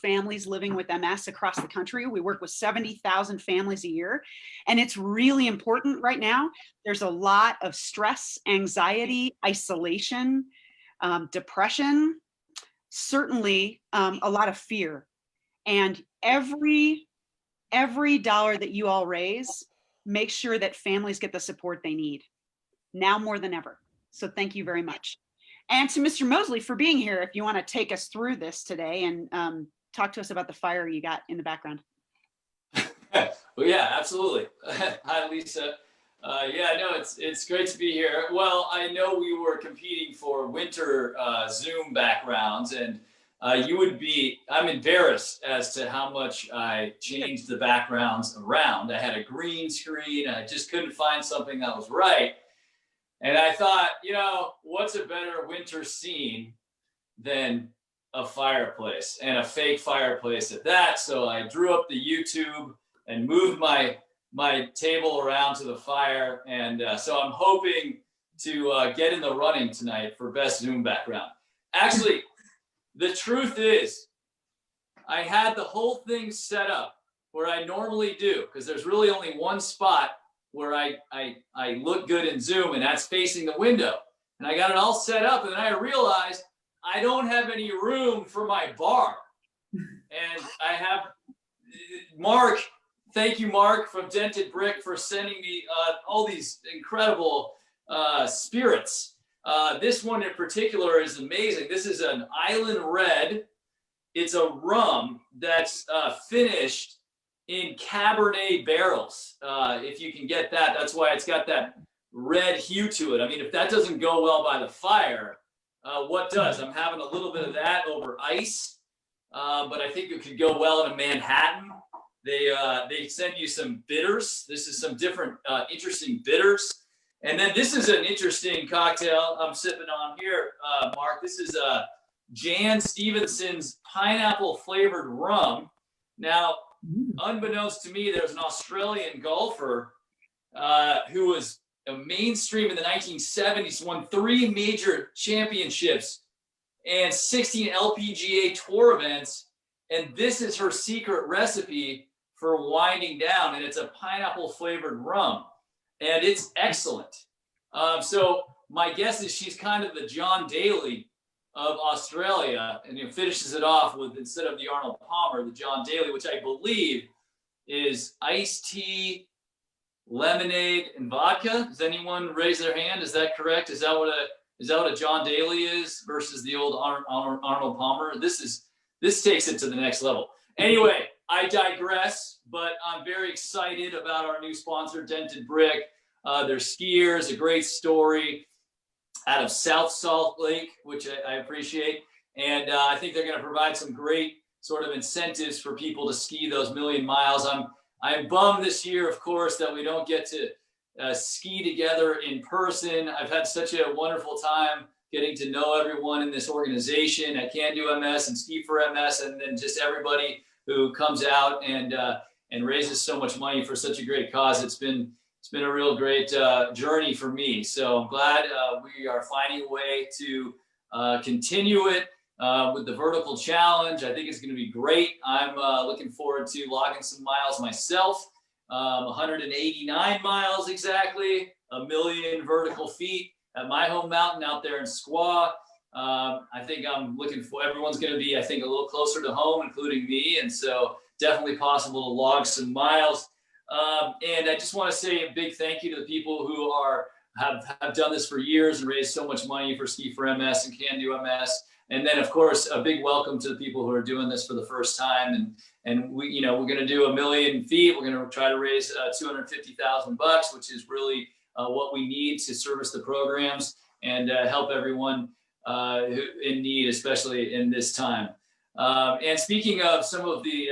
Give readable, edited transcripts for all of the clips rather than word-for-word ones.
families living with MS across the country. We work with 70,000 families a year. And it's really important right now. There's a lot of stress, anxiety, isolation, depression, certainly a lot of fear. And every dollar that you all raise, make sure that families get the support they need now more than ever. So thank you very much. And to Mr. Moseley for being here, if you want to take us through this today and talk to us about the fire you got in the background. Well, yeah, absolutely. Hi, Lisa. Yeah, no, it's great to be here. Well, I know we were competing for winter Zoom backgrounds, and I'm embarrassed as to how much I changed the backgrounds around. I had a green screen, and I just couldn't find something that was right. And I thought, what's a better winter scene than a fireplace, and a fake fireplace at that? So I drew up the YouTube and moved my table around to the fire. And so I'm hoping to get in the running tonight for best Zoom background. Actually, the truth is, I had the whole thing set up where I normally do, because there's really only one spot where I look good in Zoom, and that's facing the window. And I got it all set up, and then I realized I don't have any room for my bar. And I have Mark, thank you, Mark, from Dented Brick, for sending me all these incredible spirits. This one in particular is amazing. This is an Island Red. It's a rum that's finished in Cabernet barrels. If you can get that, that's why it's got that red hue to it. I mean, if that doesn't go well by the fire, what does? I'm having a little bit of that over ice, but I think it could go well in a Manhattan. They send you some bitters. This is some different interesting bitters. And then this is an interesting cocktail I'm sipping on here, Mark. This is Jan Stevenson's pineapple flavored rum. Now, unbeknownst to me, there's an Australian golfer who was a mainstream in the 1970s, won 3 major championships and 16 LPGA tour events. And this is her secret recipe for winding down. And it's a pineapple flavored rum. And it's excellent. So my guess is she's kind of the John Daly of Australia, and finishes it off with, instead of the Arnold Palmer, the John Daly, which I believe is iced tea, lemonade, and vodka. Does anyone raise their hand? Is that correct? Is that what a John Daly is versus the old Arnold Palmer? This takes it to the next level. Anyway, I digress, but I'm very excited about our new sponsor, Dented Brick. They're skiers, a great story out of South Salt Lake, which I appreciate. And I think they're going to provide some great sort of incentives for people to ski those million miles. I'm bummed this year, of course, that we don't get to ski together in person. I've had such a wonderful time getting to know everyone in this organization at Can Do MS and Ski for MS, and then just everybody who comes out and raises so much money for such a great cause. It's been a real great journey for me. So I'm glad we are finding a way to continue it with the vertical challenge. I think it's going to be great. I'm looking forward to logging some miles myself. 189 miles exactly, 1 million vertical feet at my home mountain out there in Squaw. I think I'm looking for, everyone's going to be, I think, a little closer to home, including me. And so definitely possible to log some miles. And I just want to say a big thank you to the people who have done this for years and raised so much money for Ski for MS and Can Do MS. And then, of course, a big welcome to the people who are doing this for the first time. And we, we're going to do 1 million feet. We're going to try to raise $250,000, which is really what we need to service the programs and help everyone in need, especially in this time. And speaking of some of the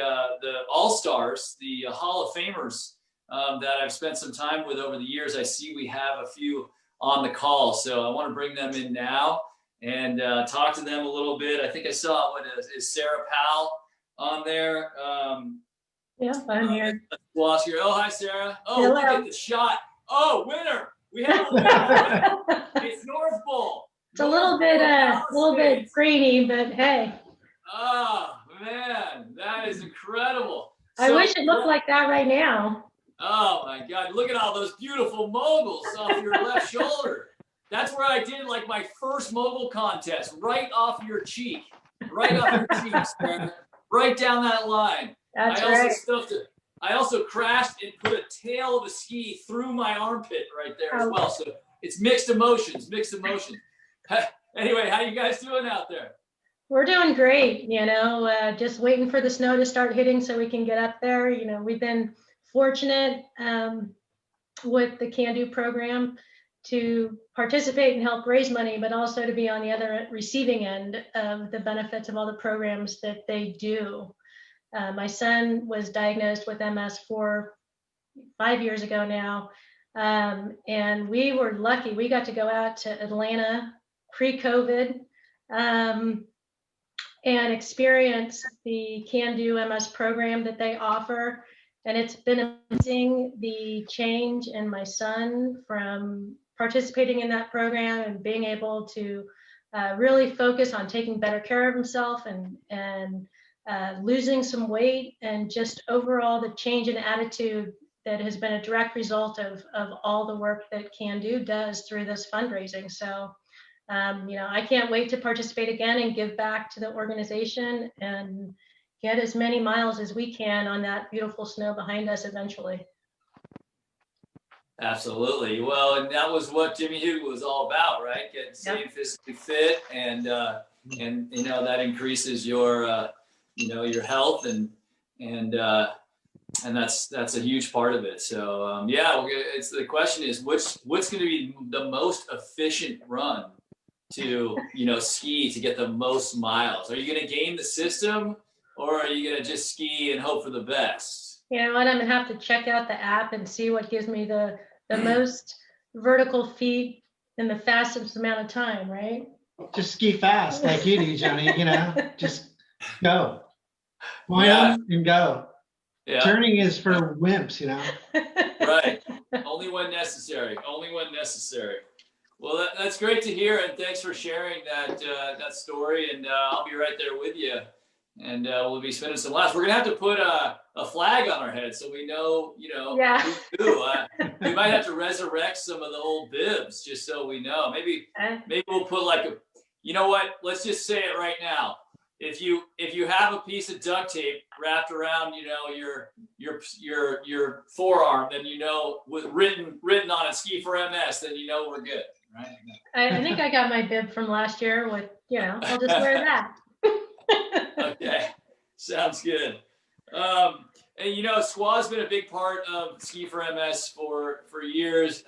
all-stars, the Hall of Famers that I've spent some time with over the years, I see we have a few on the call. So I want to bring them in now and talk to them a little bit. I think I saw, is Sarah Powell on there? Yeah, I'm here. Oh, hi, Sarah. Oh, hello. Look at the shot. Oh, winner. We have a winner. It's North Pole. It's a little bit grainy, but hey. Oh, man, that is incredible. I wish it looked like that right now. Oh my God, look at all those beautiful moguls off your left shoulder. That's where I did like my first mogul contest, right off your cheek, right off your cheeks, man. Right down that line. That's I also right. stuffed it. I also crashed and put a tail of a ski through my armpit right there as well. So it's mixed emotions, mixed emotions. Anyway, how you guys doing out there? We're doing great, you know, just waiting for the snow to start hitting so we can get up there. You know, we've been fortunate with the Can Do program to participate and help raise money, but also to be on the other receiving end of the benefits of all the programs that they do. My son was diagnosed with MS 5 years ago now, and we were lucky. We got to go out to Atlanta pre-COVID and experience the Can Do MS program that they offer. And it's been amazing, the change in my son from participating in that program and being able to really focus on taking better care of himself and losing some weight, and just overall the change in attitude that has been a direct result of all the work that Can Do does through this fundraising. So, you know, I can't wait to participate again and give back to the organization and get as many miles as we can on that beautiful snow behind us eventually. Absolutely. Well, and that was what Jimmy Hugh was all about, right? Staying physically fit, and you know, that increases your your health, and that's a huge part of it. So yeah, it's the question is what's going to be the most efficient run to ski to get the most miles? Are you going to game the system, or are you going to just ski and hope for the best? You know what? I'm gonna have to check out the app and see what gives me the most vertical feet in the fastest amount of time, right? Just ski fast like you do, Jonny. You know, just go. Yeah. And go. Yeah. Turning is for wimps, you know. Right. Only when necessary. Only when necessary. Well, that's great to hear, and thanks for sharing that story. And I'll be right there with you, and we'll be spending some laughs. We're gonna have to put a flag on our head so we know, Yeah. who. We might have to resurrect some of the old bibs just so we know. Maybe we'll put like a. You know what? Let's just say it right now. If you have a piece of duct tape wrapped around, your forearm, then with written on it, "Ski for MS," then we're good, right? I think I got my bib from last year with, I'll just wear that. Okay, sounds good. And Squaw's been a big part of Ski for MS for years.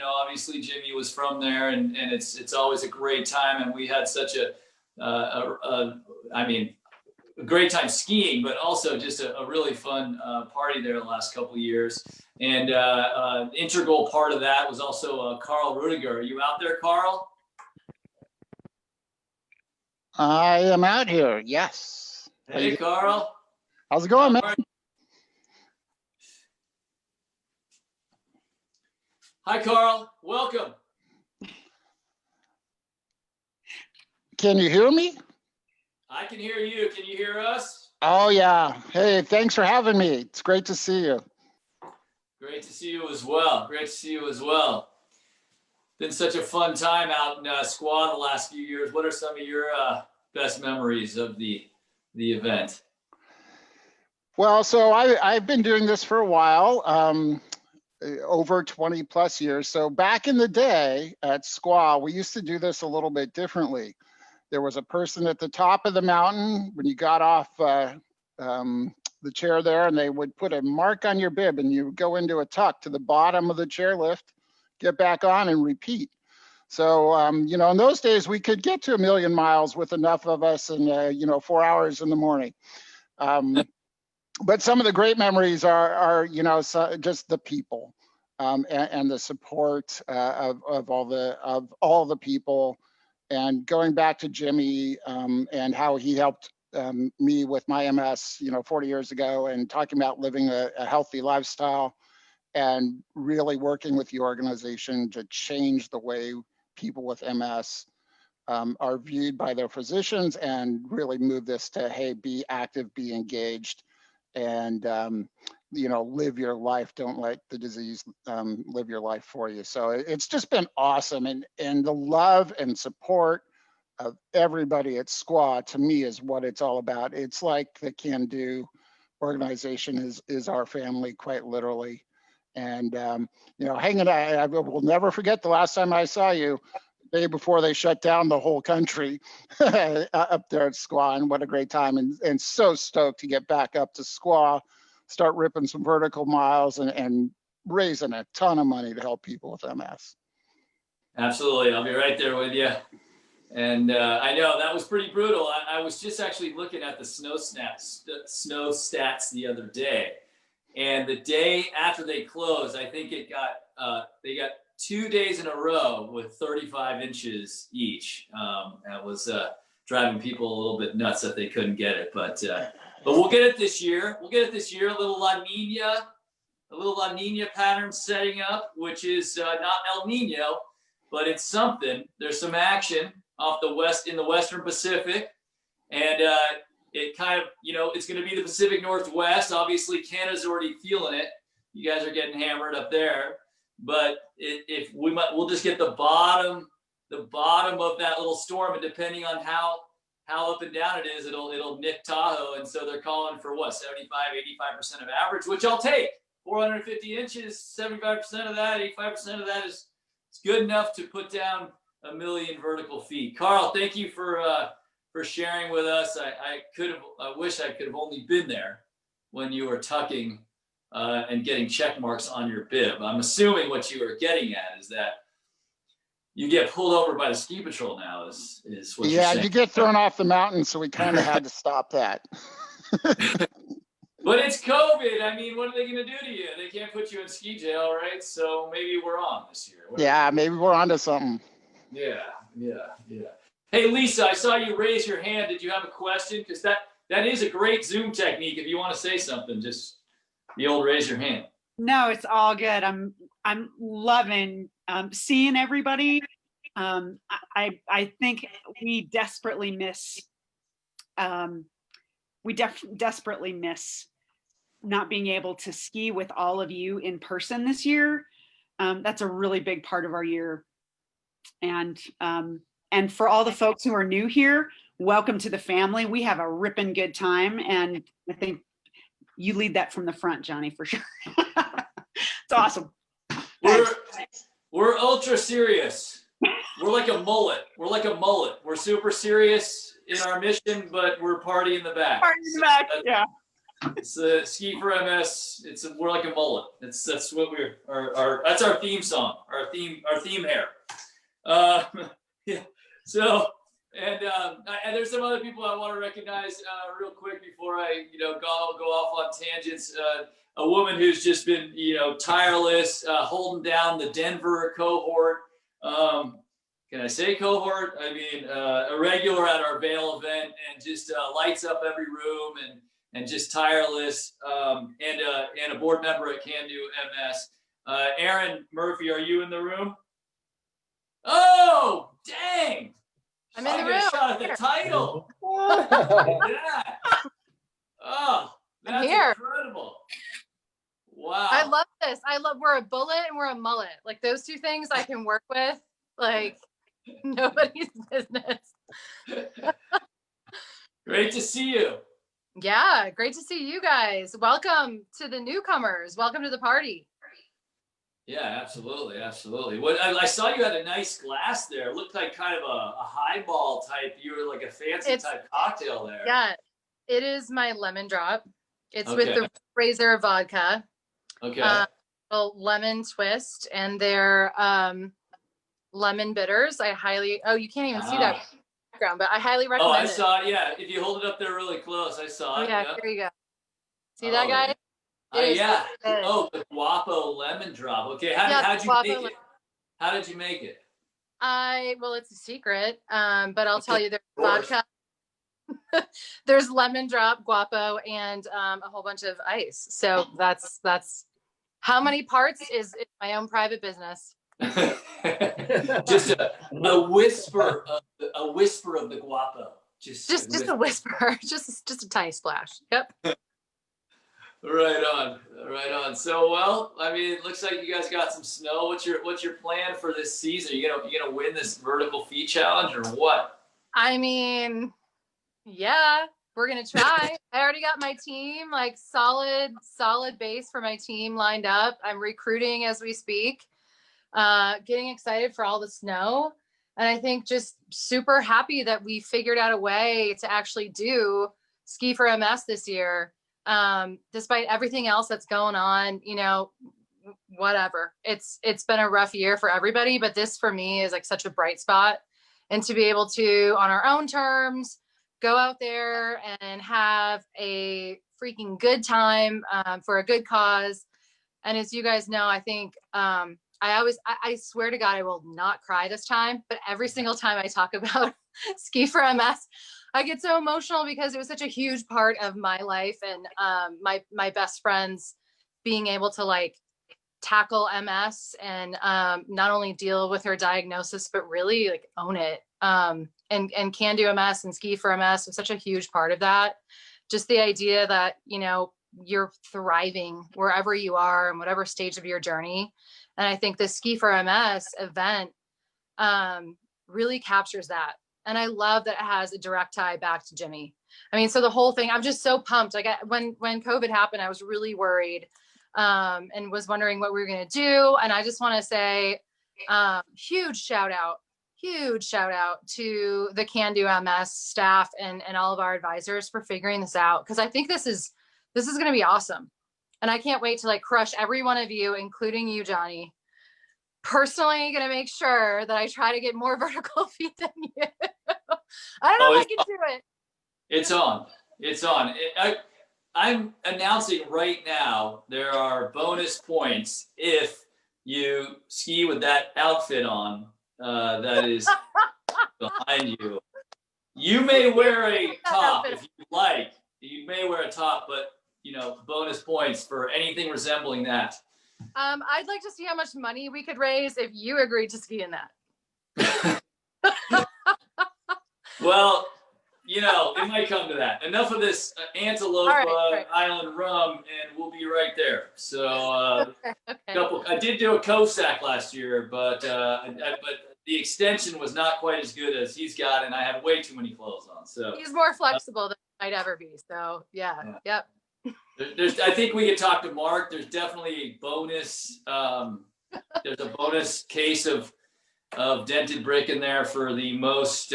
Obviously Jimmy was from there, and it's always a great time, and we had such a great time skiing, but also just a really fun party there the last couple of years. And integral part of that was also Carl Rudiger. Are you out there, Carl? I am out here, yes. Hey, Carl. How's it going, man? Hi, Carl. Welcome. Can you hear me? I can hear you. Can you hear us? Oh, yeah. Hey, thanks for having me. It's great to see you. Great to see you as well. Great to see you as well. Been such a fun time out in Squaw the last few years. What are some of your best memories of the event? Well, so I've been doing this for a while, over 20 plus years. So back in the day at Squaw, we used to do this a little bit differently. There was a person at the top of the mountain when you got off the chair there, and they would put a mark on your bib, and you would go into a tuck to the bottom of the chairlift, get back on, and repeat. So, in those days, we could get to 1 million miles with enough of us in, 4 hours in the morning. But some of the great memories are just the people and the support of all the people. And going back to Jimmy and how he helped me with my MS, 40 years ago, and talking about living a healthy lifestyle and really working with the organization to change the way people with MS are viewed by their physicians and really move this to, hey, be active, be engaged, and live your life. Don't let the disease live your life for you. So it's just been awesome, and the love and support of everybody at SQUA to me is what it's all about. It's like the Can Do organization is our family, quite literally. And hanging out, I will never forget the last time I saw you, the day before they shut down the whole country up there at SQUA, and what a great time, and so stoked to get back up to SQUA, start ripping some vertical miles and raising a ton of money to help people with MS. Absolutely. I'll be right there with you. And I know that was pretty brutal. I was just actually looking at the snow stats the other day. And the day after they closed, I think they got 2 days in a row with 35 inches each. That was driving people a little bit nuts that they couldn't get it. But we'll get it this year. We'll get it this year. A little La Nina pattern setting up, which is not El Nino, but it's something. There's some action off in the Western Pacific. And it kind of, it's going to be the Pacific Northwest. Obviously, Canada's already feeling it. You guys are getting hammered up there. But we'll just get the bottom of that little storm, and depending on how up and down it is, it'll nick Tahoe. And so they're calling for 75-85% of average, which I'll take. 450 inches, 75% of that, 85% of that is good enough to put down 1 million vertical feet. Carl, thank you for sharing with us. I wish I could have only been there when you were tucking and getting check marks on your bib. I'm assuming what you were getting at is that you get pulled over by the ski patrol now is what you're saying. Yeah, you get thrown off the mountain, so we kind of had to stop that. But it's COVID. I mean, what are they going to do to you? They can't put you in ski jail, right? So maybe we're on this year. Yeah, maybe we're onto something. Yeah. Hey, Lisa, I saw you raise your hand. Did you have a question? Because that is a great Zoom technique. If you want to say something, just the old raise your hand. No, it's all good. I'm loving seeing everybody. I think we desperately miss not being able to ski with all of you in person this year. That's a really big part of our year. And for all the folks who are new here, welcome to the family. We have a ripping good time, and I think you lead that from the front, Johnny, for sure. It's awesome. We're ultra serious. We're like a mullet. We're super serious in our mission, but we're party in the back. Party in the back, yeah. It's a Ski for MS. We're like a mullet. That's what that's our theme song. Our theme hair. Yeah. So and there's some other people I want to recognize real quick before I go off on tangents. A woman who's just been tireless, holding down the Denver cohort. Can I say cohort? I mean a regular at our Vail event, and just lights up every room and just tireless, and a board member at Can Do MS. Aaron Murphy, are you in the room? Oh, dang! I'm in the room. I shot at the title. Yeah. Oh, that's incredible. Wow. I love this. We're a bullet and we're a mullet. Like those two things I can work with. Like nobody's business. Great to see you. Yeah, great to see you guys. Welcome to the newcomers. Welcome to the party. Yeah, absolutely. What I saw you had a nice glass there. It looked like kind of a highball type. You were like a fancy type cocktail there. Yeah, it is my lemon drop. It's with the Razor vodka. Okay. A lemon twist, and they're lemon bitters. You can't even see that background, but I highly recommend it. I saw it. Yeah, if you hold it up there really close, I saw it. Yeah, there you go. See that, guy? Yeah. Oh, the Guapo lemon drop. Okay, how'd you make it? How did you make it? It's a secret, but I'll tell you, there's vodka, there's lemon drop, Guapo, and a whole bunch of ice. So that's how many parts is my own private business. Just a whisper of the guapo. Just a whisper, just a tiny splash. Yep. Right on, right on. So, well, I mean, it looks like you guys got some snow. What's your plan for this season? You gonna win this vertical feet challenge or what? I mean, yeah, we're gonna try. I already got my team, like solid base for my team lined up. I'm recruiting as we speak. Getting excited for all the snow. And I think just super happy that we figured out a way to actually do Ski for MS this year. Despite everything else that's going on, whatever. It's been a rough year for everybody, but this for me is like such a bright spot. And to be able to, on our own terms, go out there and have a freaking good time for a good cause. And as you guys know, I think I swear to God, I will not cry this time, but every single time I talk about Ski for MS, I get so emotional because it was such a huge part of my life and my best friends being able to like tackle MS and not only deal with her diagnosis, but really like own it. And Can Do MS and Ski for MS was such a huge part of that. Just the idea that, you're thriving wherever you are and whatever stage of your journey. And I think the Ski for MS event really captures that. And I love that it has a direct tie back to Jimmy. I mean, so the whole thing, I'm just so pumped. Like when COVID happened, I was really worried and was wondering what we were going to do. And I just want to say huge shout out to the Can Do MS staff and all of our advisors for figuring this out. Cause I think this is going to be awesome. And I can't wait to like crush every one of you, including you, Jonny. Personally going to make sure that I try to get more vertical feet than you. I don't know if I can do it. It's on. I'm announcing right now, there are bonus points if you ski with that outfit on that is behind you. You may wear a top if you like. You may wear a top, but bonus points for anything resembling that. I'd like to see how much money we could raise if you agreed to ski in that. Well, it might come to that. Enough of this antelope right. Island rum, and we'll be right there. So, okay. I did do a Cossack last year, but the extension was not quite as good as he's got, and I have way too many clothes on. So he's more flexible than I might ever be. So yeah. Yep. I think we could talk to Mark. There's definitely a bonus. There's a bonus case of dented brick in there for the most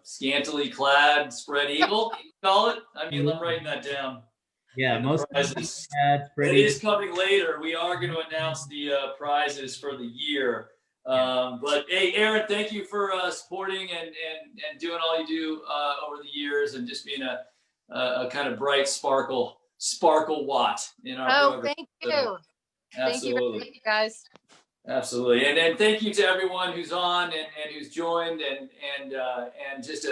scantily clad spread eagle. You call it? I mean, I'm writing that down. Yeah, most prizes. It is coming later. We are going to announce the prizes for the year. But hey, Aaron, thank you for supporting and doing all you do over the years and just being a kind of bright sparkle watt in our program. Thank you. So, absolutely. Thank you, guys. Absolutely, and thank you to everyone who's on and who's joined and just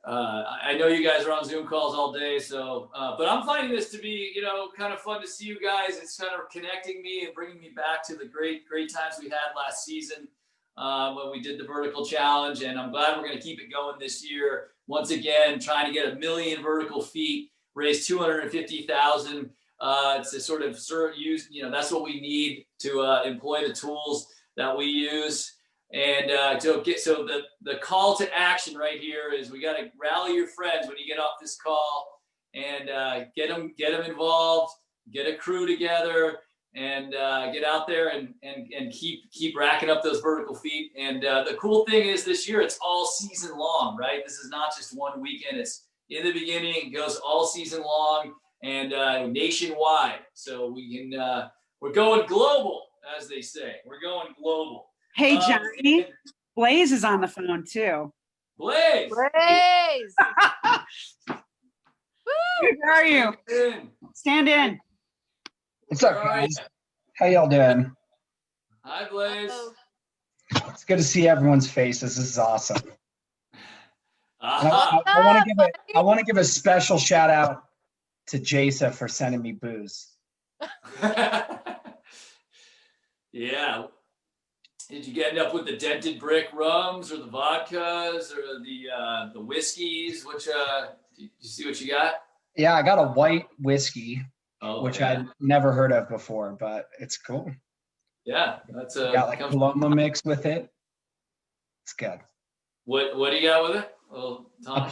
I know you guys are on Zoom calls all day, so but I'm finding this to be kind of fun to see you guys. It's kind of connecting me and bringing me back to the great times we had last season when we did the vertical challenge, and I'm glad we're going to keep it going this year. Once again, trying to get 1 million vertical feet, raise 250,000. To sort of use, that's what we need to employ the tools that we use. And the call to action right here is we got to rally your friends when you get off this call and get them involved, get a crew together, and get out there and keep racking up those vertical feet. And the cool thing is this year it's all season long, right? This is not just one weekend. It's in the beginning, it goes all season long. And nationwide, so we can we're going global, as they say. We're going global. Hey, Jonny, Blaze is on the phone too. Blaze. How are you? Stand in. What's up, guys? How y'all doing? Hi, Blaze. It's good to see everyone's faces. This is awesome. I want to give a special shout out to Jasa for sending me booze. Yeah. Did you end up with the dented brick rums or the vodkas or the whiskeys? Which did you see what you got? Yeah, I got a white whiskey, Oh, which yeah. I'd never heard of before, but it's cool. Yeah, that's Got like Paloma mix with it. It's good. What do you got with it? A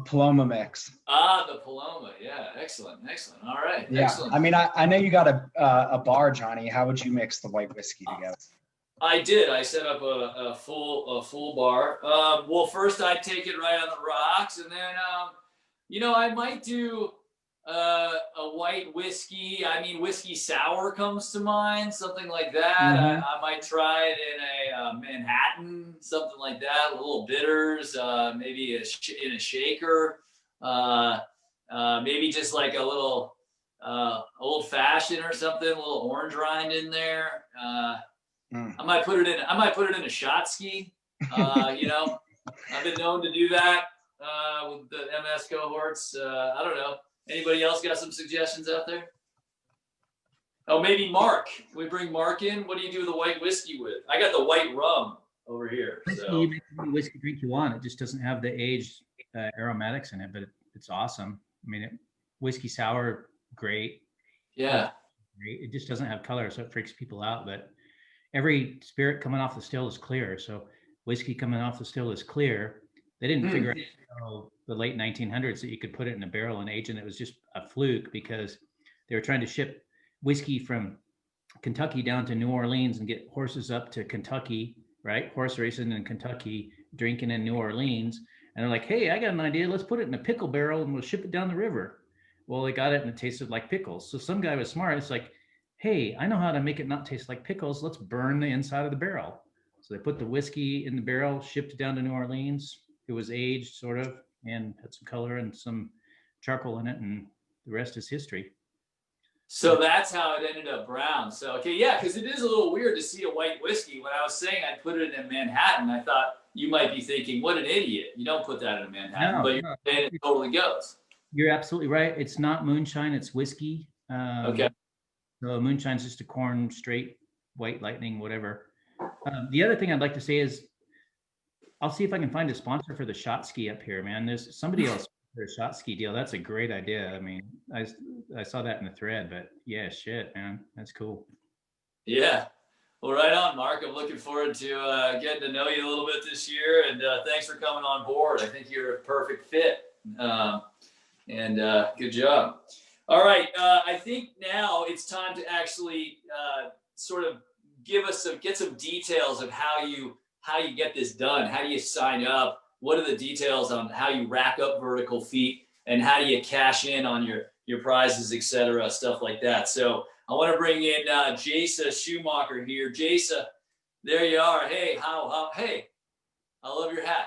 Paloma mix. Ah, the Paloma. Yeah, excellent. All right. Yeah, Excellent. I mean, I know you got a bar, Johnny. How would you mix the white whiskey together? I did. I set up a full bar. Well, first I take it right on the rocks, and then I might do a white whiskey. I mean, whiskey sour comes to mind, something like that. Mhm. I might try it in a Manhattan, something like that. A little bitters, maybe in a shaker. Maybe just like a little old fashioned or something, a little orange rind in there. I might put it in a shot ski. I've been known to do that with the MS cohorts. I don't know. Anybody else got some suggestions out there? Oh, maybe Mark. Can we bring Mark in? What do you do the white whiskey with? I got the white rum over here. So. You make any whiskey drink you want. It just doesn't have the aged aromatics in it, but it's awesome. I mean, whiskey sour, great. Yeah. Great. It just doesn't have color, so it freaks people out. But every spirit coming off the still is clear. So whiskey coming off the still is clear. They didn't figure out until the late 1900s that you could put it in a barrel and age, and it was just a fluke because they were trying to ship whiskey from Kentucky down to New Orleans and get horses up to Kentucky, right? Horse racing in Kentucky, drinking in New Orleans. And they're like, hey, I got an idea. Let's put it in a pickle barrel and we'll ship it down the river. Well, they got it and it tasted like pickles. So some guy was smart. It's like, hey, I know how to make it not taste like pickles. Let's burn the inside of the barrel. So they put the whiskey in the barrel, shipped it down to New Orleans. It was aged sort of and had some color and some charcoal in it. And the rest is history. So that's how it ended up brown. So, okay, yeah, because it is a little weird to see a white whiskey. When I was saying I'd put it in Manhattan, I thought you might be thinking, what an idiot. You don't put that in Manhattan, but you're saying it totally goes. You're absolutely right. It's not moonshine, it's whiskey. Okay. So moonshine's just a corn, straight, white lightning, whatever. The other thing I'd like to say is I'll see if I can find a sponsor for the shot ski up here, man. There's somebody else for a shot ski deal. That's a great idea. I mean, I saw that in the thread, but yeah, shit, man. That's cool. Yeah. Well, right on, Mark. I'm looking forward to getting to know you a little bit this year, and thanks for coming on board. I think you're a perfect fit, and good job. All right, I think now it's time to actually sort of get some details of how you get this done. How do you sign up? What are the details on how you rack up vertical feet, and how do you cash in on your prizes, etc., stuff like that. So I want to bring in Jasa Schumacher here. Jasa, there you are. Hey, hey, I love your hat.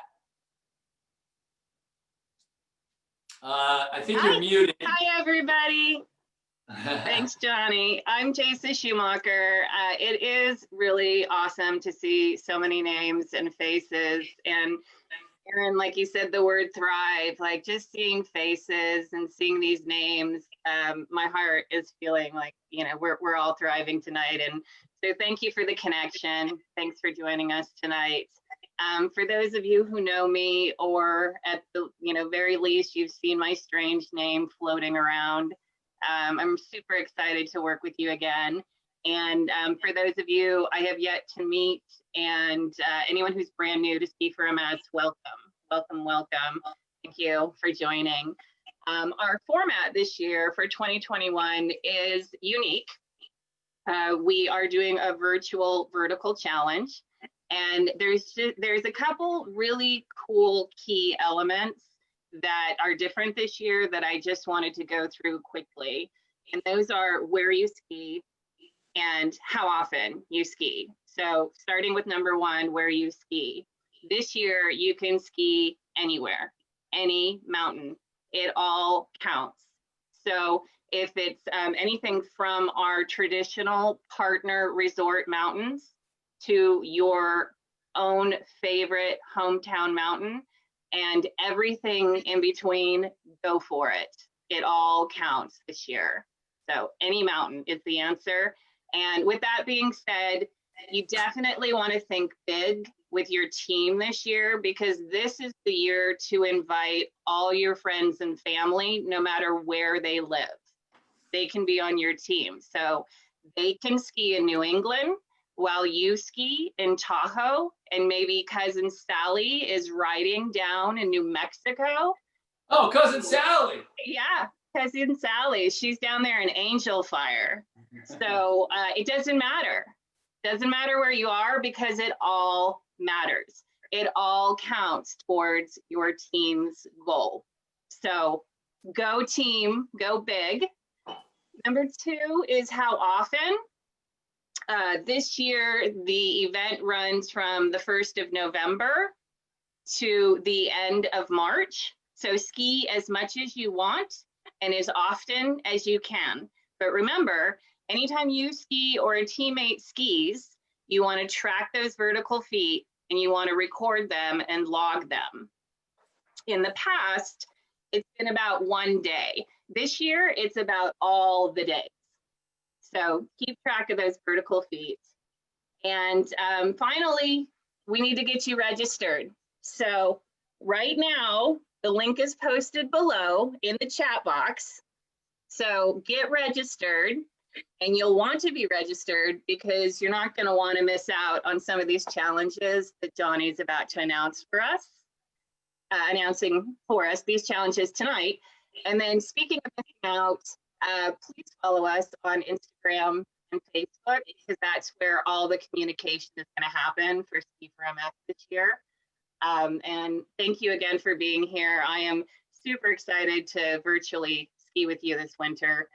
I think you're muted. Hi, everybody. Thanks, Johnny. I'm Jasa Schumacher. It is really awesome to see so many names and faces. And Aaron, like you said, the word thrive, like just seeing faces and seeing these names, my heart is feeling like, we're all thriving tonight. And so thank you for the connection. Thanks for joining us tonight. For those of you who know me, or at the very least, you've seen my strange name floating around. I'm super excited to work with you again. And for those of you I have yet to meet, and anyone who's brand new to Ski for MS, welcome. Thank you for joining. Our format this year for 2021 is unique. We are doing a virtual vertical challenge, and there's a couple really cool key elements that are different this year that I just wanted to go through quickly. And those are where you ski and how often you ski. So starting with number one, where you ski. This year, you can ski anywhere, any mountain. It all counts. So if it's anything from our traditional partner resort mountains to your own favorite hometown mountain, and everything in between, go for it. It all counts this year. So any mountain is the answer. And with that being said, you definitely want to think big with your team this year, because this is the year to invite all your friends and family, no matter where they live. They can be on your team. So they can ski in New England while you ski in Tahoe, and maybe cousin Sally is riding down in New Mexico. Oh, cousin Sally. Yeah, cousin Sally. She's down there in Angel Fire. So it doesn't matter. Doesn't matter where you are, because it all matters. It all counts towards your team's goal. So go team, go big. Number 2 is how often. This year, the event runs from the 1st of November to the end of March. So ski as much as you want and as often as you can. But remember, anytime you ski or a teammate skis, you want to track those vertical feet and you want to record them and log them. In the past, it's been about one day. This year, it's about all the days. So keep track of those vertical feet. And finally, we need to get you registered. So right now, the link is posted below in the chat box. So get registered, and you'll want to be registered because you're not going to want to miss out on some of these challenges that Johnny's about to announce for us, announcing for us these challenges tonight. And then speaking of missing out, please follow us on Instagram and Facebook, because that's where all the communication is going to happen for Ski for MS this year. And thank you again for being here. I am super excited to virtually ski with you this winter.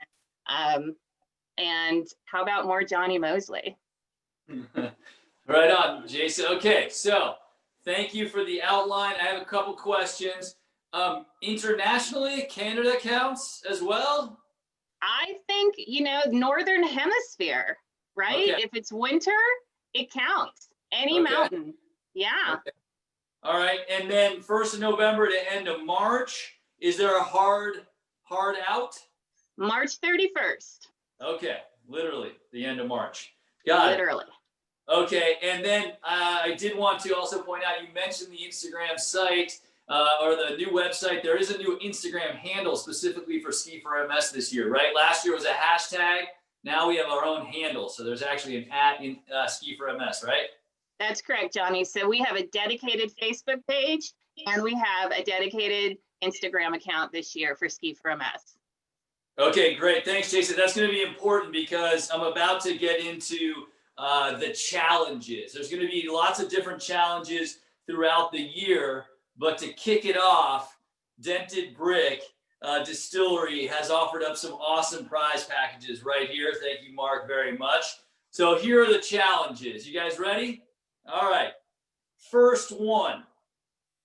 And how about more Jonny Moseley? Right on, Jason. Okay, so thank you for the outline. I have a couple questions. Internationally, Canada counts as well? I think, Northern Hemisphere, right? Okay. If it's winter, it counts. Any Okay. mountain. Yeah. Okay. All right, and then 1st of November to end of March, is there a hard out? March 31st. Okay, literally the end of March. Got Literally. it. Okay, and then I did want to also point out, you mentioned the Instagram site or the new website. There is a new Instagram handle specifically for Ski for MS this year, right? Last year was a hashtag. Now we have our own handle. So there's actually an @ in Ski for MS, right? That's correct, Johnny. So we have a dedicated Facebook page and we have a dedicated Instagram account this year for Ski for MS. Okay, great. Thanks, Jason. That's going to be important because I'm about to get into the challenges. There's going to be lots of different challenges throughout the year, but to kick it off, Dented Brick Distillery has offered up some awesome prize packages right here. Thank you, Mark, very much. So here are the challenges. You guys ready? All right. First one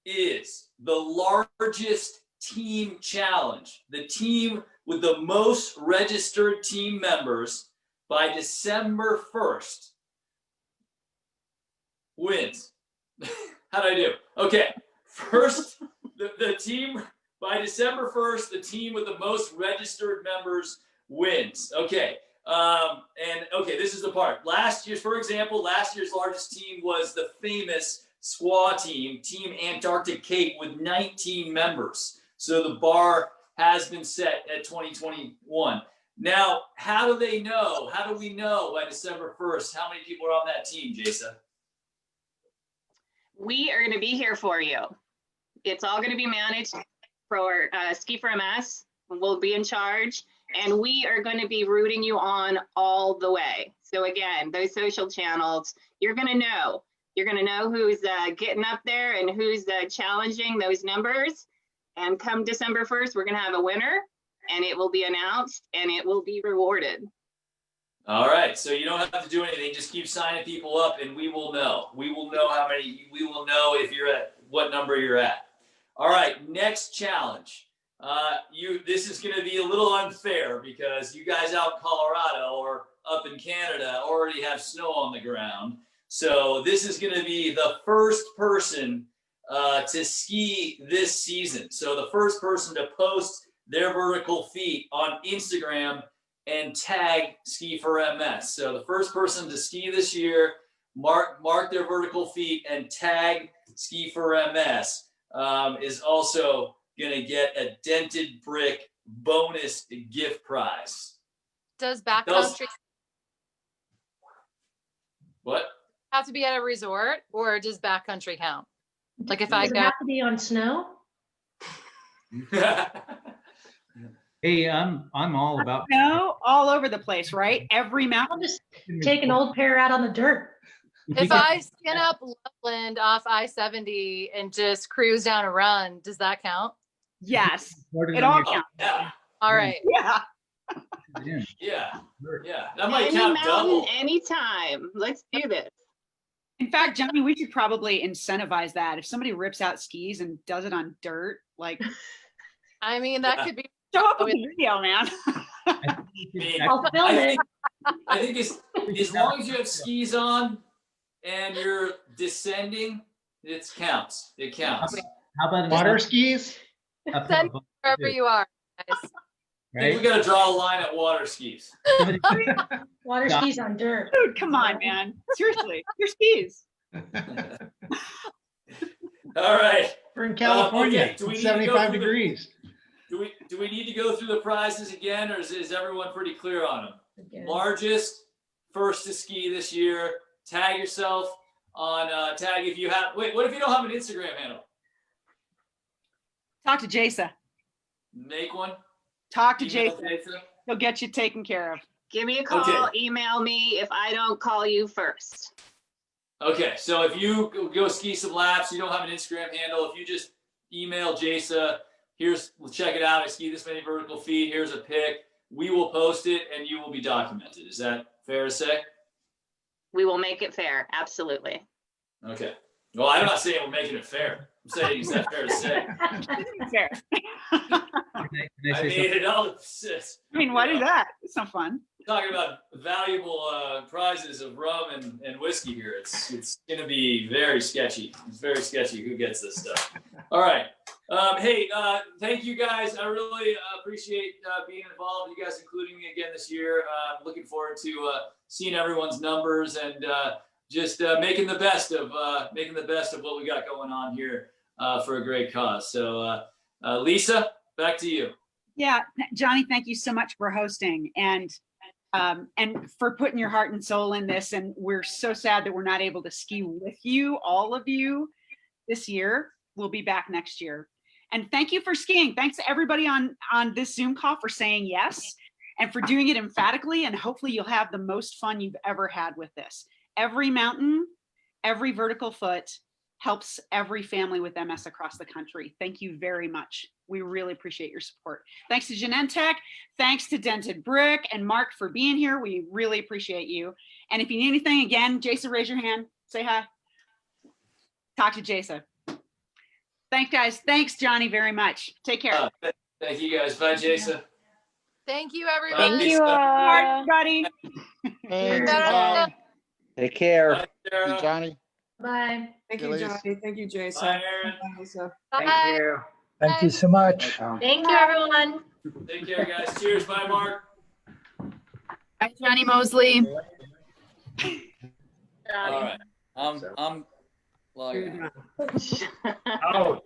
is the largest team challenge. The team with the most registered team members by December 1st wins. How'd I do? Okay. First, the team by December 1st, the team with the most registered members wins. Okay. This is the part. Last year's largest team was the famous squaw team, Team Antarctic Cape, with 19 members. So the bar has been set at 2021. Now, how do they know? How do we know by December 1st how many people are on that team, Jason? We are going to be here for you. It's all going to be managed for Ski for MS. We'll be in charge, and we are going to be rooting you on all the way. So again, those social channels, you're going to know. You're going to know who's getting up there and who's challenging those numbers. And come December 1st, we're going to have a winner, and it will be announced, and it will be rewarded. All right, so you don't have to do anything. Just keep signing people up, and we will know. We will know how many. We will know if you're at what number you're at. All right, next challenge. This is going to be a little unfair because you guys out in Colorado or up in Canada already have snow on the ground. So this is going to be the first person to ski this season. So the first person to post their vertical feet on Instagram and tag Ski for MS. So the first person to ski this year mark their vertical feet and tag Ski for MS is also gonna get a dented brick bonus gift prize. Does backcountry What? have to be at a resort, or does backcountry count? Like if I Does it go, have to be on snow? Hey, I'm all about. No, all over the place, right? Every I'll mountain. just take an old pair out on the dirt. if I skin up Loveland off I-70 and just cruise down a run, does that count? Yes, it all Oh, counts. yeah, All right. Yeah. yeah, yeah. That might Any count mountain, double. anytime. Let's do this. In fact, Johnny, we should probably incentivize that. If somebody rips out skis and does it on dirt, like I mean, that Yeah. could be. show up with the video, man. I mean, I'll film it. I think as long as you have skis on and you're descending, it counts. It counts. How about Water skis? Send wherever you are, guys. I think we got to draw a line at water skis. Water skis on dirt. Dude, come on, man. Seriously, your skis. All right. We're in California. okay, do we It's need to go 75 through the- degrees. Do we need to go through the prizes again, or is everyone pretty clear on them? Again. Largest, first to ski this year. Tag yourself on tag if you have. Wait, what if you don't have an Instagram handle? Talk to Jason. Make one. Talk to Email Jason. Jason. He'll get you taken care of. Give me a call, Okay. email me if I don't call you first. Okay, so if you go ski some laps, you don't have an Instagram handle, if you just email Jasa, we'll check it out. I ski this many vertical feet. Here's a pic. We will post it and you will be documented. Is that fair to say? We will make it fair. Absolutely. Okay. Well, I'm not saying we're making it fair. I'm saying is that fair to say? Fair. I mean, it all. I mean, what is that? It's not fun. Talking about valuable prizes of rum and whiskey here. It's going to be very sketchy. It's very sketchy who gets this stuff. All right. Hey, thank you guys. I really appreciate being involved. You guys including me again this year. Looking forward to seeing everyone's numbers and just making the best of what we got going on here for a great cause. So, Lisa, back to you. Yeah, Johnny, thank you so much for hosting and for putting your heart and soul in this. And we're so sad that we're not able to ski with you, all of you, this year. We'll be back next year. And thank you for skiing. Thanks to everybody on this Zoom call for saying yes and for doing it emphatically. And hopefully you'll have the most fun you've ever had with this. Every mountain, every vertical foot helps every family with MS across the country. Thank you very much. We really appreciate your support. Thanks to Genentech. Thanks to Dented Brick and Mark for being here. We really appreciate you. And if you need anything, again, Jason, raise your hand. Say hi. Talk to Jason. Thanks, guys. Thanks, Johnny, very much. Take care. Thank you guys. Bye, Jason. Thank you, Bye, everyone. Lisa. Bye, everybody. Thanks, Better bye. Take care. Bye, Sarah. Johnny. Bye. Thank Elise. you, Johnny. Thank you, Jason. Bye, Aaron. Bye, Lisa. Bye. Thank you so much. Thank you, everyone. Take care, guys. Cheers. Bye, Mark. Bye, Jonny Moseley. All right. I'm logging out. I'm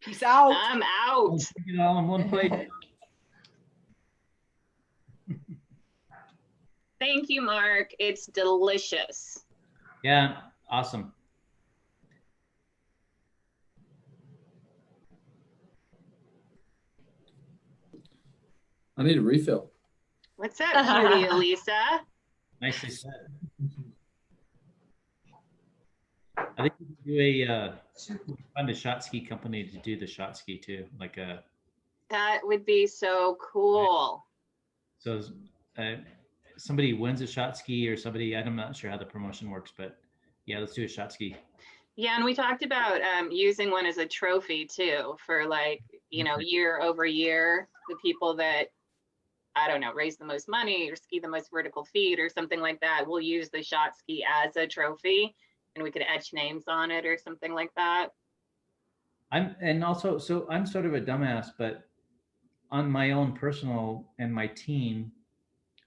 Peace out. out. It all in one plate. Thank you, Mark. It's delicious. Yeah, awesome. I need a refill. What's up, cutie Elisa? Nicely said. I think we could do find a shot ski company to do the shot ski too, like a. That would be so cool. So somebody wins a shot ski or somebody, I'm not sure how the promotion works, but yeah, let's do a shot ski. Yeah, and we talked about using one as a trophy too for like, year over year, the people that, I don't know, raise the most money or ski the most vertical feet or something like that. We'll use the shot ski as a trophy and we could etch names on it or something like that. I'm sort of a dumbass, but on my own personal and my team,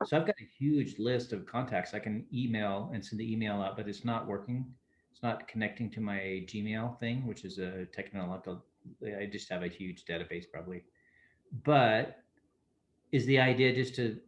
So I've got a huge list of contacts. I can email and send the email out, but it's not working. It's not connecting to my Gmail thing, which is a technological. I just have a huge database probably. But is the idea just to